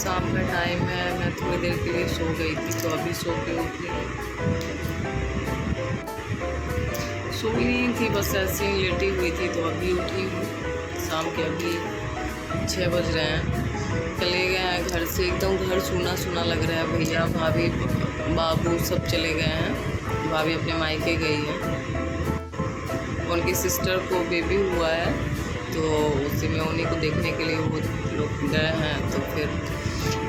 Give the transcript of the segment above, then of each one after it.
शाम का टाइम है, मैं थोड़ी देर के लिए सो गई थी तो अभी सो के उठी। सोई नहीं थी, बस ऐसे ही लेटी हुई थी तो अभी उठी हूँ। शाम के अभी 6 बज रहे हैं। चले गए हैं घर से, एकदम घर सूना सूना लग रहा है। भैया भाभी बाबू सब चले गए हैं। भाभी अपने मायके गई है, उनकी सिस्टर को बेबी हुआ है तो उसी में उन्हीं को देखने के लिए वो लोग गए हैं। तो फिर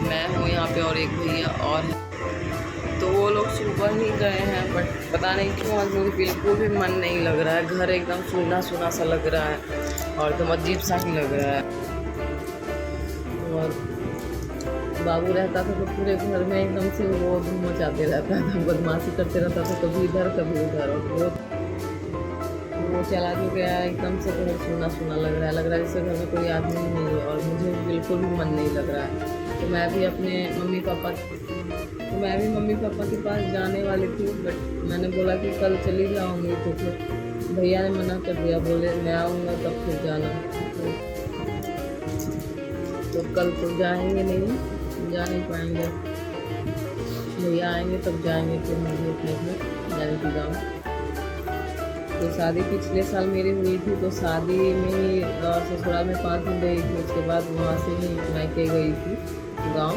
मैं हूँ यहाँ पे और एक भैया और है। तो वो लोग सुबह ही गए हैं, बट पता नहीं क्यों आज मुझे बिल्कुल भी मन नहीं लग रहा है। घर एकदम सूना सूना सा लग रहा है और एकदम अजीब सा ही लग रहा है। और बाबू रहता था तो पूरे घर में एकदम से वो धूम मचाते रहता था, बदमाशी करते रहता था, कभी इधर कभी उधर। और वो चला जो गया है, एकदम से घर सूना सूना लग रहा है जैसे घर में कोई आदमी नहीं है। और मुझे बिल्कुल भी मन नहीं लग रहा है। तो मैं भी मम्मी पापा के पास जाने वाली थी, बट मैंने बोला कि कल चली जाऊँगी। तो फिर भैया ने मना कर दिया, बोले मैं आऊँगा तब फिर जाना। तो कल तो जाएंगे नहीं, जा नहीं पाएंगे। भैया आएंगे तब जाएंगे फिर मुझे अपने घर यानी कि गाँव। तो शादी पिछले साल मेरी हुई थी, तो शादी में ही ससुराल में 5 दिन रही थी। उसके बाद वहाँ से ही मायके गई थी गांव।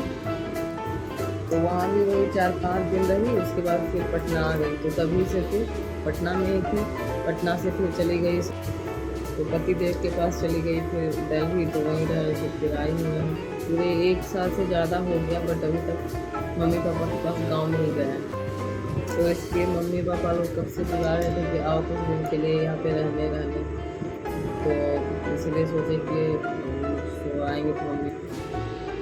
तो वहाँ भी वही 4-5 दिन रही। उसके बाद फिर पटना आ गई। तो तभी से फिर पटना में ही थी। पटना से फिर चली गई तो पति देव के पास चली गई, फिर दिल्ली तो वहीं रहे। फिर आई हुई हैं पूरे 1 साल से ज़्यादा हो गया, बट अभी तक मम्मी पापा के पास गाँव नहीं गए। तो इसलिए मम्मी पापा लोग कब से बुला रहे थे कि आओ कुछ दिन के लिए यहाँ पे रहने। तो इसलिए सोचे कि तो आएंगे तो मम्मी।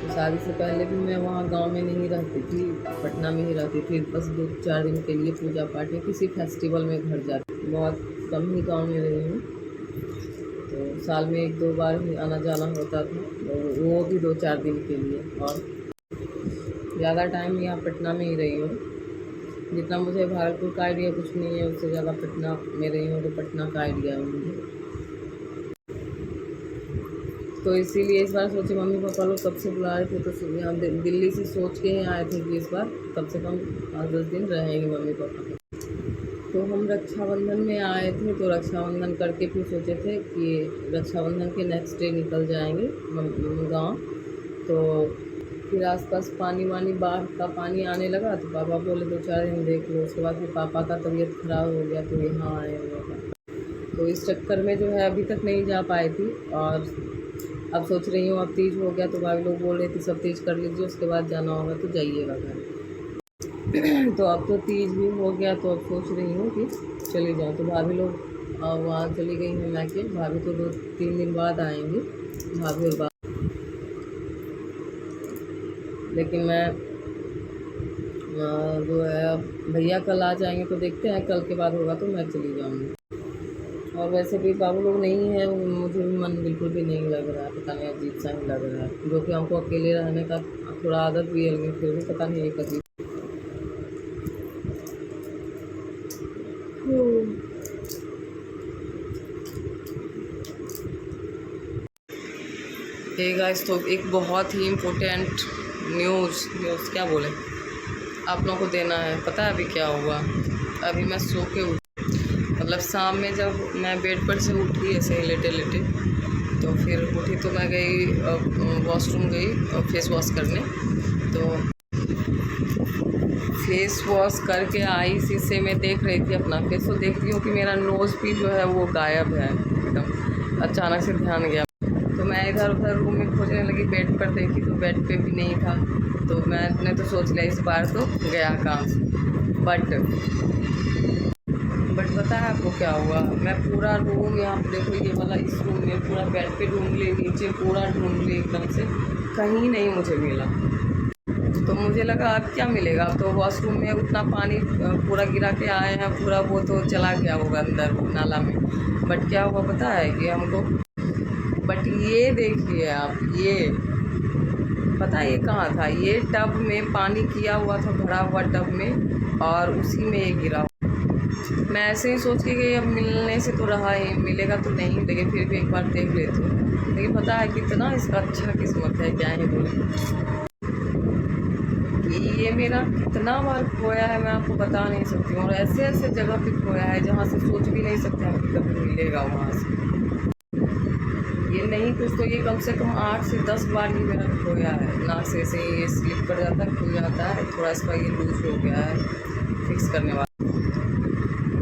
तो शादी से पहले भी मैं वहाँ गांव में नहीं रहती थी, पटना में ही रहती थी। बस 2-4 दिन के लिए पूजा पाठ या किसी फेस्टिवल में घर जाती। बहुत कम ही गाँव में रही हूँ। तो साल में 1-2 बार ही आना जाना होता था, वो भी 2-4 दिन के लिए। और ज़्यादा टाइम यहाँ पटना में ही रही हूँ। जितना मुझे भागलपुर का आइडिया कुछ नहीं है, उससे ज़्यादा पटना में रही हूँ, तो पटना का आइडिया है मुझे। तो इसीलिए इस बार सोचे, मम्मी पापा लोग कब से बुला रहे थे, तो यहाँ दिल्ली से सोच के ही आए थे कि इस बार कम से कम 5-10 दिन रहेंगे मम्मी पापा। तो हम रक्षाबंधन में आए थे, तो रक्षाबंधन करके फिर सोचे थे कि रक्षाबंधन के नेक्स्ट डे निकल जाएंगे गाँव। तो फिर आसपास पानी बाढ़ का पानी आने लगा, तो पापा बोले 2-4 दिन देख लो। उसके बाद फिर पापा का तबीयत खराब हो गया, तो यहाँ आए हुए हैं। तो इस चक्कर में जो है अभी तक नहीं जा पाई थी। और अब सोच रही हूँ, अब तीज हो गया तो भाभी लोग बोल रहे थे सब तीज कर लीजिए, उसके बाद जाना होगा तो जाइएगा घर। तो अब तो तीज भी हो गया, तो अब सोच रही हूँ कि चली जाऊँ। तो भाभी लोग वहाँ चली गई हैं मायके। भाभी तो 2-3 दिन बाद आएंगी, भाभी और लेकिन मैं जो है भैया कल आ जाएंगे, तो देखते हैं कल के बाद होगा तो मैं चली जाऊँगी। और वैसे भी बाबू लोग नहीं है, मुझे भी मन बिल्कुल भी नहीं लग रहा है। पता नहीं अजीब सा ही लग रहा है, जो कि हमको अकेले रहने का थोड़ा आदत भी है, लेकिन फिर भी पता नहीं एक अजीब। हे गाइस, तो एक बहुत ही इम्पोर्टेंट न्यूज़ क्या बोले आप लोगों को देना है। पता है अभी क्या हुआ? अभी मैं सो के मतलब शाम में जब मैं बेड पर से उठी ऐसे ही लेटे तो फिर उठी तो मैं गई वॉशरूम गई फेस वॉश करने। तो फेस वॉश करके आई, शीशे में देख रही थी अपना फेस, तो देख रही हूँ कि मेरा नोज़ भी जो है वो गायब है एकदम। अचानक से ध्यान गया, तो मैं इधर उधर रूम में खोजने लगी। बेड पर देखी तो बेड पे भी नहीं था। तो मैंने तो सोच लिया इस बार तो गया काम। बट पता है आपको क्या हुआ? मैं पूरा रूम, यहाँ देखो ये वाला, इस रूम में पूरा बेड पे ढूंढ ली, नीचे पूरा ढूंढ ली, एकदम से कहीं नहीं मुझे मिला। तो मुझे लगा अब क्या मिलेगा। तो वॉशरूम में उतना पानी पूरा गिरा के आए हैं, पूरा वो तो चला गया होगा अंदर नाला में। बट क्या हुआ पता है कि हमको, बट ये देखिए आप, ये पता है ये कहाँ था? ये टब में पानी किया हुआ था, भरा हुआ टब में, और उसी में ये गिरा। मैं ऐसे ही सोच के गई अब मिलने से तो रहा ही, मिलेगा तो नहीं, लेकिन फिर भी एक बार देख लेती हूँ। लेकिन पता है कितना इसका अच्छा किस्मत है, क्या ही बोले। ये मेरा कितना बार खोया है मैं आपको बता नहीं सकती हूँ, और ऐसे ऐसे जगह पे खोया है जहाँ से सोच भी नहीं सकते हम कि कभी मिलेगा वहाँ से। ये नहीं कुछ तो ये कम से कम 8 से 10 बार ही मेरा खोया है। नाक से ऐसे ये स्लिप कर जाता है, खुल जाता है, थोड़ा इसका ये लूज हो गया है फिक्स करने वाला,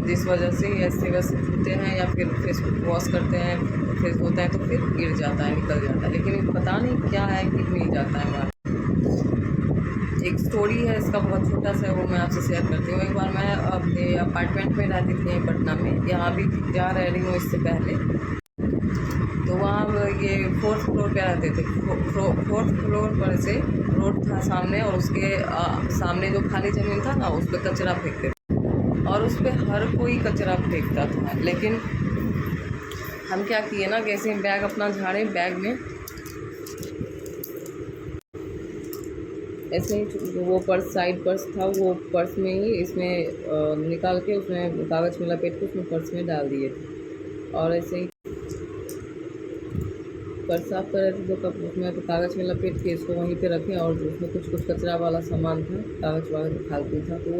जिस वजह से ऐसे वैसे धोते हैं या फिर फेस वॉश करते हैं, फेस धोते हैं तो फिर गिर जाता है, निकल जाता है, लेकिन पता नहीं क्या है कि मिल जाता है वहाँ। एक स्टोरी है इसका, बहुत छोटा सा, वो मैं आपसे शेयर करती हूँ। एक बार मैं अपने अपार्टमेंट में रहती थी पटना में, यहाँ भी जा रही हूँ इससे पहले, तो वहाँ ये 4th फ्लोर पे रहते थे। 4th फ्लोर पर से रोड था सामने, और उसके सामने जो खाली ज़मीन था ना, उस पर कचरा फेंकते थे, और उस पर हर कोई कचरा फेंकता था। लेकिन हम क्या किए ना, कैसे बैग अपना झाड़े, बैग में ऐसे ही वो पर्स, साइड पर्स था, वो पर्स में ही इसमें निकाल के उसमें कागज़ में लपेट के उसमें पर्स में डाल दिए थे, और ऐसे ही पर्स साफ कर रहे थे तो उसमें तो कागज़ में लपेट के इसको वहीं पे रखें, और उसमें कुछ कचरा वाला सामान था, कागज़ वागज़ फालतू था, तो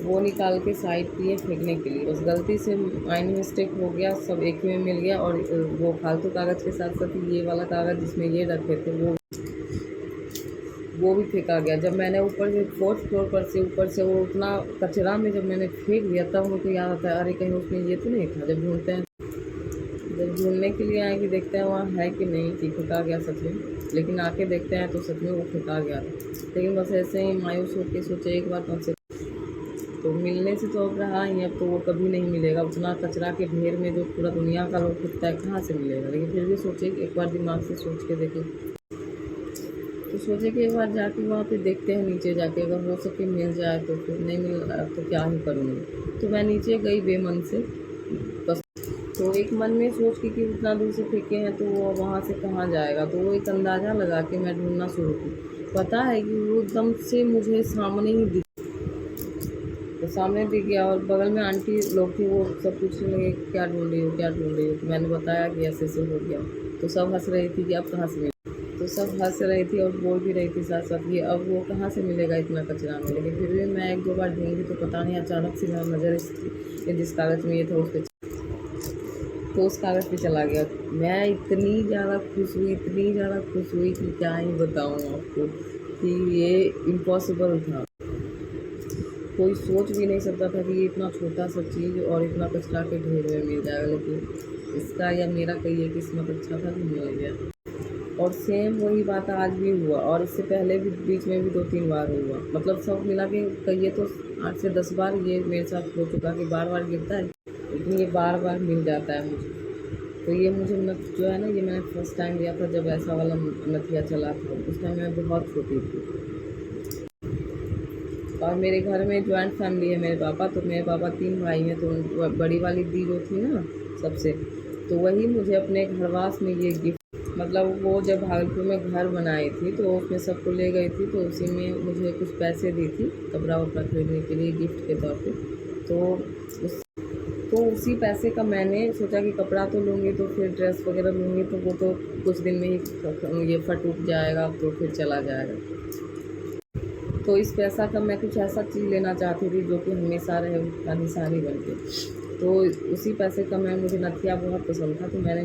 वो निकाल के साइड किए फेंकने के लिए। बस गलती से माइंड मिस्टेक हो गया, सब एक ही में मिल गया, और वो फालतू कागज़ के साथ साथ ये वाला कागज़ जिसमें ये रखे थे वो भी फेंका गया। जब मैंने ऊपर से 4th फ्लोर पर से ऊपर से वो उतना कचरा में जब मैंने फेंक दिया, तब मुझे याद आता है, अरे कहीं उसमें ये तो नहीं था। जब ढूंढने के लिए आए कि देखते हैं वहाँ है कि नहीं, कि फेंका गया सच में, लेकिन आके देखते हैं तो सच में वो फेंका गया था। लेकिन बस ऐसे ही मायूस होकर सोचे एक बार कम से, तो मिलने से तो अब रहा ही, अब तो वो कभी नहीं मिलेगा। उतना कचरा के ढेर में जो पूरा दुनिया का लोग फेंकता है, कहाँ से मिलेगा। लेकिन फिर भी सोचे एक बार दिमाग से सोच के देखें, तो सोचे कि एक बार जाके वहाँ पे देखते हैं, नीचे जाके अगर हो सके मिल जाए तो फिर, नहीं मिल रहा तो क्या ही करूँगी। तो मैं नीचे गई बेमन से, बस तो एक मन में सोच के कि उतना दूर से फेंके हैं तो वो वहाँ से कहाँ जाएगा, तो वो एक अंदाज़ा लगा के मैं ढूंढना शुरू की। पता है कि वो एकदम से मुझे सामने ही दिख, तो सामने दिख गया, और बगल में आंटी लोग थे, वो सब पूछने लगे क्या ढूंढ रही हो, क्या ढूंढ रही हो। तो मैंने बताया कि ऐसे ऐसे हो गया, तो सब हंस रही थी कि अब कहाँ से मिले, तो सब हंस रही थी और बोल भी रही थी साथ साथ कि अब वो कहाँ से मिलेगा इतना कचरा में। लेकिन फिर भी मैं 1-2 बार ढूंढी, तो पता नहीं अचानक से मेरा नज़र जिस कागज़ में ये था उस पर, तो उस कागज़ पे चला गया। मैं इतनी ज़्यादा खुश हुई कि क्या ही बताऊँ आपको, कि ये इम्पॉसिबल था। कोई सोच भी नहीं सकता था कि ये इतना छोटा सा चीज़ और इतना कचरा के ढेर में मिल जाएगा। लेकिन इसका या मेरा कहिए किस्मत अच्छा था कि मिल गया। और सेम वही बात आज भी हुआ, और इससे पहले भी बीच में भी 2-3 बार हुआ। मतलब सब मिला के कहिए तो 8 से 10 बार ये मेरे साथ हो चुका कि बार गिरता है, लेकिन ये बार मिल जाता है मुझे। तो ये मुझे जो है ना, ये मैंने फर्स्ट टाइम लिया था जब ऐसा वाला नथिया चला था। उस टाइम मैं बहुत छोटी थी, और मेरे घर में जॉइंट फैमिली है। मेरे पापा 3 भाई हैं, तो बड़ी वाली दी जो थी ना सबसे, तो वही मुझे अपने घरवास में ये गिफ्ट, मतलब वो जब भागलपुर में घर बनाई थी तो उसमें सबको ले गई थी, तो उसी में मुझे कुछ पैसे दी थी कपड़ा वपड़ा खरीदने के लिए गिफ्ट के तौर पे। तो उसी पैसे का मैंने सोचा कि कपड़ा तो लूँगी तो फिर ड्रेस वगैरह लूँगी, तो वो तो कुछ दिन में ही ये फट उठ जाएगा, तो फिर चला जाएगा। तो इस पैसा का मैं कुछ ऐसा चीज़ लेना चाहती थी जो कि हमेशा रहे, उसका निशानी बन के। तो उसी पैसे का मुझे नथिया बहुत पसंद था, तो मैंने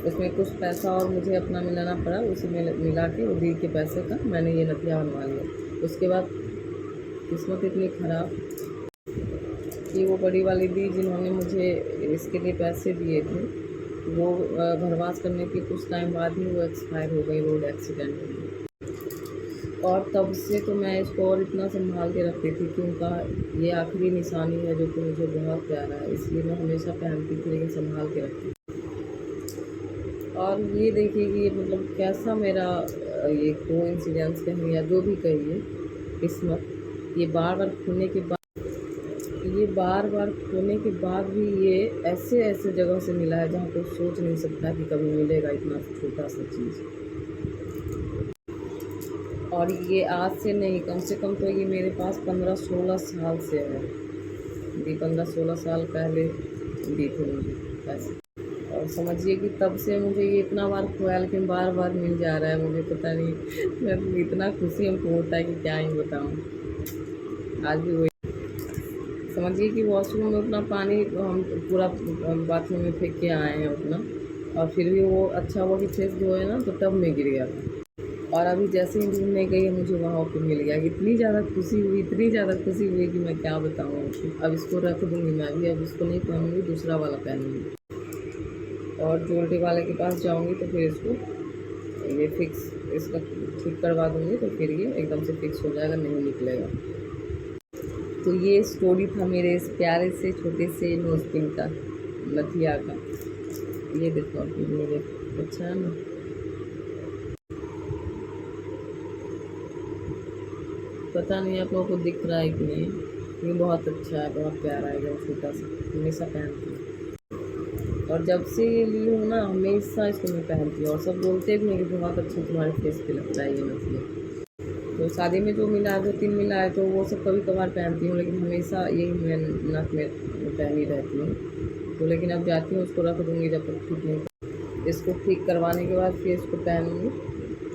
उसमें कुछ पैसा और मुझे अपना मिलाना पड़ा, उसी में मिला के वो दी के पैसे का मैंने ये नथिया बनवा लिया। उसके बाद किस्मत इतनी ख़राब कि वो बड़ी वाली दी जिन्होंने मुझे इसके लिए पैसे दिए थे, वो घरवास करने के कुछ टाइम बाद ही वो एक्सपायर हो गई रोड एक्सीडेंट में। और तब से तो मैं इसको और इतना संभाल के रखती थी कि उनका ये आखिरी निशानी है जो कि मुझे बहुत प्यारा है, इसलिए मैं हमेशा पहनती थी, लेकिन संभाल के रखती थी। और ये देखिए कि ये मतलब कैसा मेरा ये कोइंसिडेंस कहें या जो भी कहिए, किस्मत, ये बार बार खोने के बाद भी ये ऐसे जगह से मिला है जहाँ कोई सोच नहीं सकता कि कभी मिलेगा इतना छोटा सा चीज़। और ये आज से नहीं, कम से कम तो ये मेरे पास 15-16 साल से है। 15-16 साल पहले दी थी मुझे पैसे, और और समझिए कि तब से मुझे ये इतना बार खोया, लेकिन बार बार मिल जा रहा है मुझे, पता नहीं मैं इतना खुशी हमको होता है कि क्या ही बताऊँ। आज भी वही समझिए कि वॉशरूम में उतना पानी हम पूरा बाथरूम में फेंक के आए हैं उतना, और फिर भी वो अच्छा हुआ कि फेस धोए ना तो टब में गिर गया था। और अभी जैसे ही ढूंढने गई मुझे वहाँ पे मिल गया। इतनी ज़्यादा खुशी हुई, इतनी ज़्यादा खुशी हुई कि मैं क्या बताऊँ। अब इसको रख दूँगी मैं भी, अब इसको नहीं पहनूँगी, दूसरा वाला पहनूँगी। और ज्वेलरी वाले के पास जाऊँगी तो फिर इसको ये फिक्स इसका ठीक करवा दूँगी, तो फिर ये एकदम से फिक्स हो जाएगा, नहीं निकलेगा। तो ये स्टोरी था मेरे इस प्यारे से छोटे से नोजपिन का, नथिया का। ये देखो अभी मेरे अच्छा है ना। पता नहीं आप लोगों को दिख रहा है कि नहीं। ये बहुत अच्छा है, बहुत प्यारा है, एकदम छोटा सा, हमेशा पहनती हूँ। और जब से ये ली हूँ ना हमेशा इसको मैं पहनती हूँ, और सब बोलते भी हैं कि बहुत अच्छा तुम्हारे फेस पे लगता है ये नथिया। तो शादी में जो मिला है, 2-3 मिला है, तो वो सब कभी कभार पहनती हूँ, लेकिन हमेशा यही मैं नाक में पहनी रहती हूँ। तो लेकिन अब जाती हूँ उसको रख दूँगी जब तक ठीक नहीं। इसको ठीक करवाने के बाद फिर इसको पहनूँगी,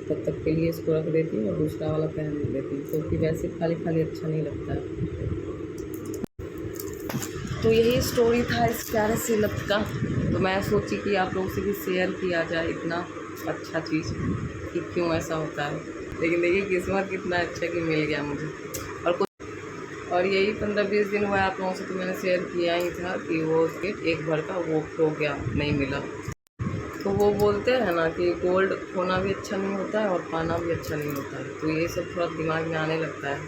तब तक के लिए इसको रख देती हूँ और दूसरा वाला पहन लेती हूँ, क्योंकि वैसे खाली खाली अच्छा नहीं लगता है। तो यही स्टोरी था इस प्यारे से लत का। तो मैं सोची कि आप लोगों से भी शेयर किया जाए इतना अच्छा चीज़ कि क्यों ऐसा होता है। लेकिन देखिए किस्मत कितना अच्छा कि मिल गया मुझे। और यही 15-20 दिन हुआ आप लोगों से, तो मैंने शेयर किया ही था कि वो उसके एक भर का वो खो गया, नहीं मिला। तो वो बोलते हैं ना कि गोल्ड खोना भी अच्छा नहीं होता है और पाना भी अच्छा नहीं होता है। तो ये सब थोड़ा दिमाग में आने लगता है,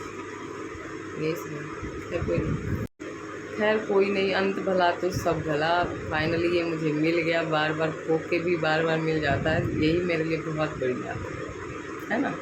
यही सब है। खैर कोई नहीं, अंत भला तो सब भला। फाइनली ये मुझे मिल गया, बार बार खो के भी बार बार मिल जाता है, यही मेरे लिए बहुत बढ़िया है ना।